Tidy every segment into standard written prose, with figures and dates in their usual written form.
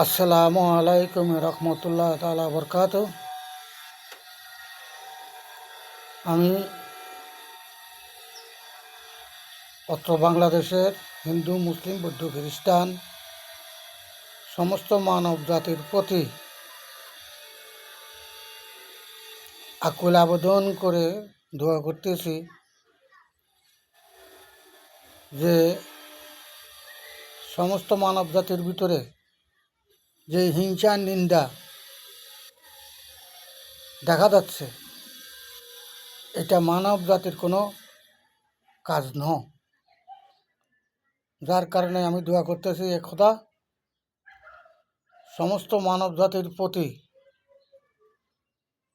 আসসালামু আলাইকুম রহমতুল্লাহ তাআলা বরকাত। আমি অত্র বাংলাদেশের হিন্দু, মুসলিম, বৌদ্ধ, খ্রিস্টান সমস্ত মানব জাতির প্রতি আকুল আবেদন করে দোয়া করতেছি যে সমস্ত মানব জাতির ভিতরে যে হিংসা নিন্দা দেখা যাচ্ছে, এটা মানব জাতির কোনো কাজ নয়। যার কারণে আমি দোয়া করতেছি, এ খোদা সমস্ত মানব জাতির প্রতি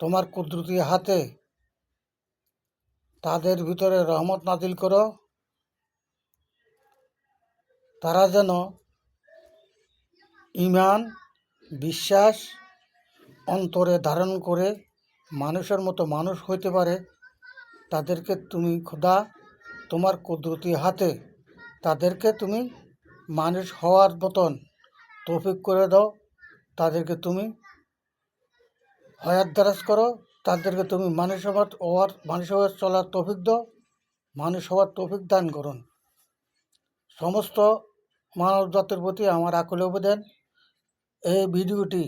তোমার কুদরতি হাতে তাদের ভিতরে রহমত নাজিল করো। তারা যেন ঈমান, বিশ্বাস অন্তরে ধারণ করে মানুষের মতো মানুষ হইতে পারে। তাদেরকে তুমি খোদা তোমার কুদরতি হাতে তাদেরকে তুমি মানুষ হওয়ার মতন তৌফিক করে দাও। তাদেরকে তুমি হায়াত দারাজ করো। তাদেরকে তুমি মানুষ হওয়ার চলার তৌফিক দাও, মানুষ হওয়ার তৌফিক দান করুন। সমস্ত মানব জাতির প্রতি আমার আকুল আবেদন, এই ভিডিওটি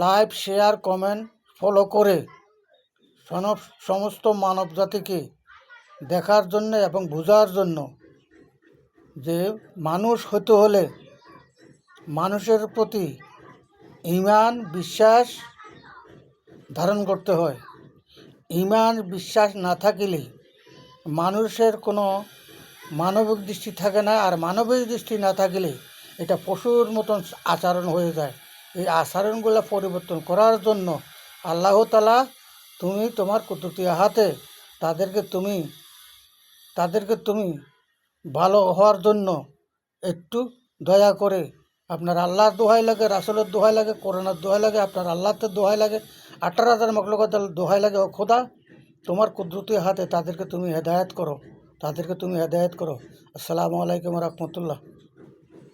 লাইভ, শেয়ার, কমেন্ট, ফলো করে সমস্ত মানব জাতিকে দেখার জন্য এবং বোঝার জন্য যে মানুষ হতে হলে মানুষের প্রতি ঈমান, বিশ্বাস ধারণ করতে হয়। ঈমান, বিশ্বাস না থাকিলে মানুষের কোনো মানবিক দৃষ্টি থাকে না, আর মানবিক দৃষ্টি না থাকিলে এটা পশুর মতন আচরণ হয়ে যায়। এই আচরণগুলো পরিবর্তন করার জন্য আল্লাহ তাআলা তুমি তোমার কুদরতি হাতে তাদেরকে তুমি ভালো হওয়ার জন্য একটু দয়া করে আপনার আল্লাহর দোহাই লাগে, রাসূলের দোহাই লাগে, কোরআনের দোহাই লাগে, আপনার আল্লাহর দোহাই লাগে, 18,000 মখলুকাতের দোহাই লাগে, ও খোদা তোমার কুদরতি হাতে তাদেরকে তুমি হেদায়েত করো। আসসালামু আলাইকুম রহমতুল্লাহ।